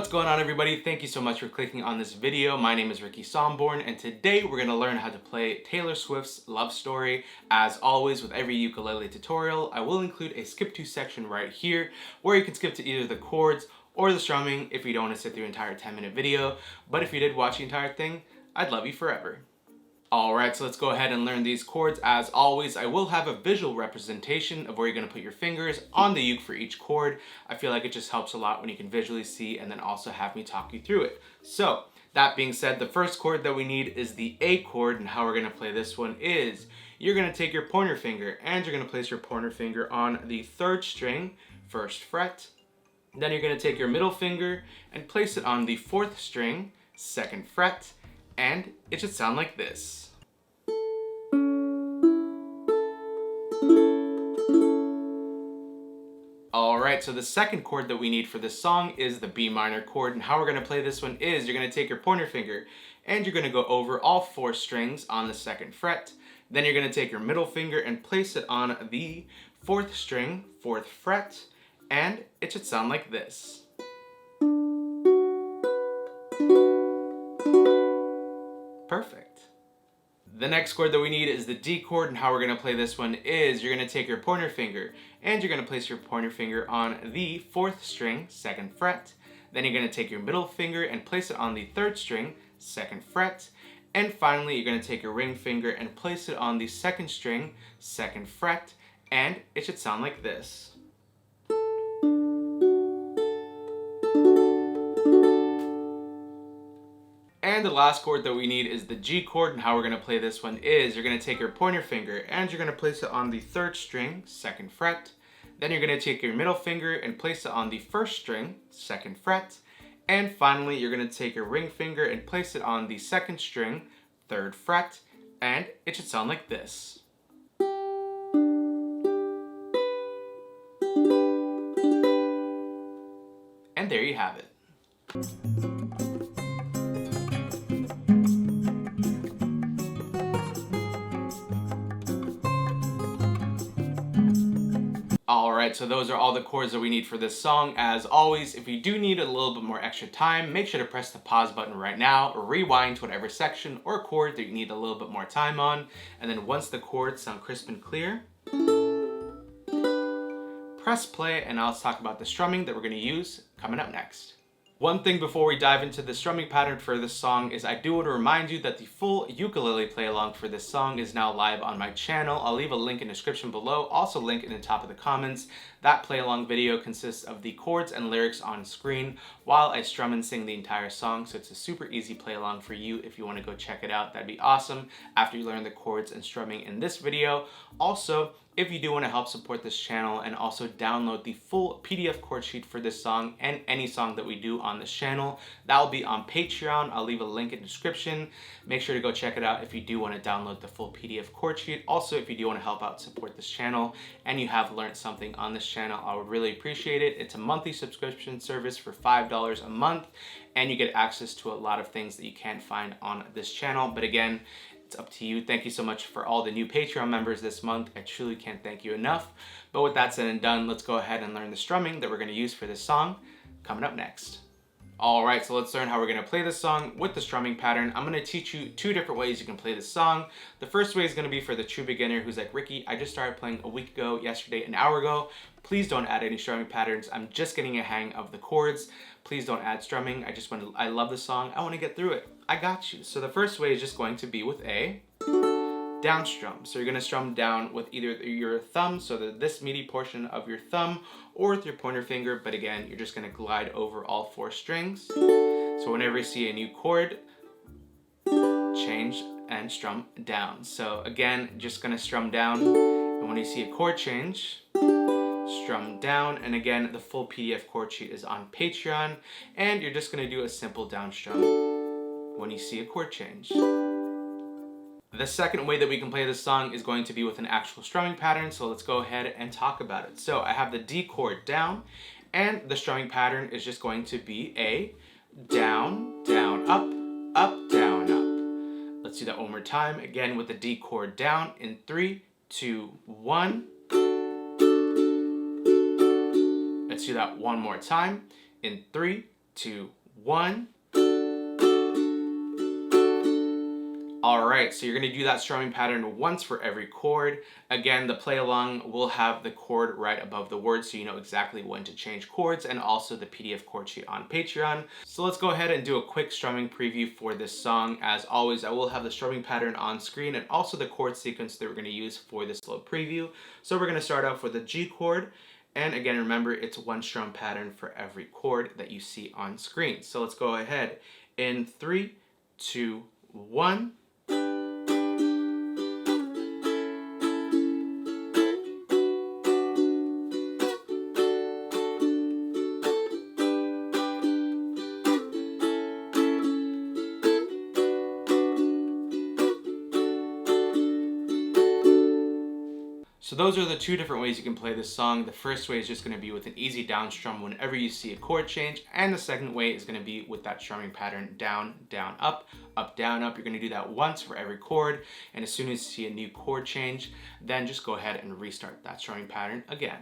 What's going on, everybody? Thank you so much for clicking on this video. My name is Somborn, and today we're going to learn how to play Taylor Swift's Love Story. As always, with every ukulele tutorial, I will include a skip to section right here where you can skip to either the chords or the strumming if you don't want to sit through an entire 10-minute video. But if you did watch the entire thing, I'd love you forever. Alright, so let's go ahead and learn these chords. As always, I will have a visual representation of where you're going to put your fingers on the uke for each chord. I feel like it just helps a lot when you can visually see and then also have me talk you through it. So, that being said, the first chord that we need is the A chord, and how we're going to play this one is you're going to take your pointer finger and you're going to place your pointer finger on the 3rd string, 1st fret. Then you're going to take your middle finger and place it on the 4th string, 2nd fret. And it should sound like this. Alright, so the second chord that we need for this song is the B minor chord, and how we're going to play this one is you're going to take your pointer finger and you're going to go over all 4 strings on the 2nd fret. Then you're going to take your middle finger and place it on the 4th string, 4th fret, and it should sound like this. Perfect. The next chord that we need is the D chord, and how we're going to play this one is you're going to take your pointer finger and you're going to place your pointer finger on the 4th string, 2nd fret. Then you're going to take your middle finger and place it on the 3rd string, 2nd fret. And finally, you're going to take your ring finger and place it on the 2nd string, 2nd fret, and it should sound like this. And the last chord that we need is the G chord, and how we're going to play this one is you're going to take your pointer finger and you're going to place it on the 3rd string, 2nd fret. Then you're going to take your middle finger and place it on the 1st string, 2nd fret. And finally, you're going to take your ring finger and place it on the 2nd string, 3rd fret, and it should sound like this. And there you have it. Alright, so those are all the chords that we need for this song. As always, if you do need a little bit more extra time, make sure to press the pause button right now, or rewind to whatever section or chord that you need a little bit more time on. And then once the chords sound crisp and clear, press play, and I'll talk about the strumming that we're going to use coming up next. One thing before we dive into the strumming pattern for this song is I do want to remind you that the full ukulele play along for this song is now live on my channel. I'll leave a link in the description below, also link in the top of the comments. That play along video consists of the chords and lyrics on screen while I strum and sing the entire song, so it's a super easy play along for you. If you want to go check it out, that'd be awesome after you learn the chords and strumming in this video. Also, if you do want to help support this channel and also download the full PDF chord sheet for this song and any song that we do on this channel, that will be on Patreon. I'll leave a link in the description. Make sure to go check it out if you do want to download the full PDF chord sheet. Also, if you do want to help out support this channel and you have learned something on this channel, I would really appreciate it. It's a monthly subscription service for $5 a month, and you get access to a lot of things that you can't find on this channel. But again, it's up to you. Thank you so much for all the new Patreon members this month. I truly can't thank you enough. But with that said and done, let's go ahead and learn the strumming that we're going to use for this song coming up next. Alright, so let's learn how we're going to play this song with the strumming pattern. I'm going to teach you 2 different ways you can play this song. The first way is going to be for the true beginner who's like, Ricky, I just started playing a week ago, yesterday, an hour ago. Please don't add any strumming patterns. I'm just getting a hang of the chords. Please don't add strumming. I love the song. I want to get through it. I got you. So the first way is just going to be with a down strum. So you're going to strum down with either your thumb, so this meaty portion of your thumb, or with your pointer finger, but again, you're just going to glide over all 4 strings. So whenever you see a new chord, change and strum down. So again, just going to strum down, and when you see a chord change, strum down. And again, the full PDF chord sheet is on Patreon, and you're just going to do a simple down strum when you see a chord change. The second way that we can play this song is going to be with an actual strumming pattern, so let's go ahead and talk about it. So I have the D chord down, and the strumming pattern is just going to be a down, down, up, up, down, up. Let's do that one more time, again with the D chord down in 3, 2, 1. Let's do that one more time in 3, 2, 1. Alright, so you're going to do that strumming pattern once for every chord. Again, the play along will have the chord right above the word so you know exactly when to change chords, and also the PDF chord sheet on Patreon. So let's go ahead and do a quick strumming preview for this song. As always, I will have the strumming pattern on screen and also the chord sequence that we're going to use for this little preview. So we're going to start off with the G chord. And again, remember, it's one strum pattern for every chord that you see on screen. So let's go ahead in 3, 2, 1. So those are the two different ways you can play this song. The first way is just going to be with an easy down strum whenever you see a chord change, and the second way is going to be with that strumming pattern down, down, up, down, up. You're going to do that once for every chord, and as soon as you see a new chord change, then just go ahead and restart that strumming pattern again.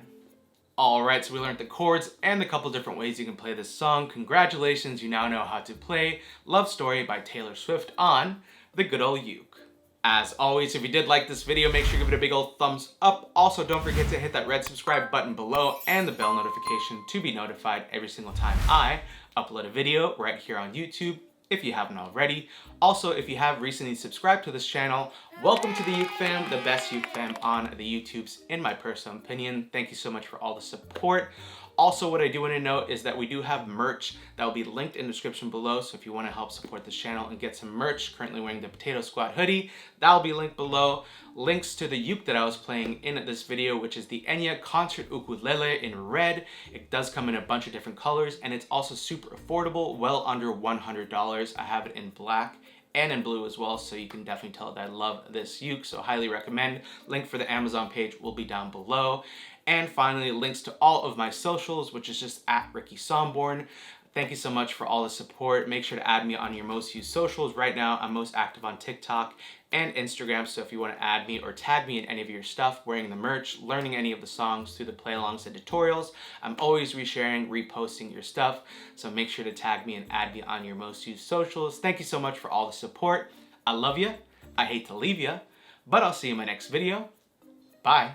Alright, so we learned the chords and the couple different ways you can play this song. Congratulations, you now know how to play Love Story by Taylor Swift on the good old uke. As always, if you did like this video, make sure you give it a big old thumbs up. Also, don't forget to hit that red subscribe button below and the bell notification to be notified every single time I upload a video right here on YouTube, if you haven't already. Also, if you have recently subscribed to this channel, welcome to the Uke fam, the best Uke fam on the YouTubes, in my personal opinion. Thank you so much for all the support. Also, what I do want to note is that we do have merch that will be linked in the description below, so if you want to help support this channel and get some merch, currently wearing the Potato Squad hoodie, that will be linked below. Links to the uke that I was playing in this video, which is the Enya concert ukulele in red. It does come in a bunch of different colors, and it's also super affordable, well under $100. I have it in black and in blue as well, so you can definitely tell that I love this uke, so highly recommend. Link for the Amazon page will be down below. And finally, links to all of my socials, which is just at Ricky Somborn. Thank you so much for all the support. Make sure to add me on your most used socials. Right now, I'm most active on TikTok and Instagram, so if you want to add me or tag me in any of your stuff, wearing the merch, learning any of the songs through the play-alongs and tutorials, I'm always resharing, reposting your stuff, so make sure to tag me and add me on your most used socials. Thank you so much for all the support. I love you. I hate to leave you, but I'll see you in my next video. Bye.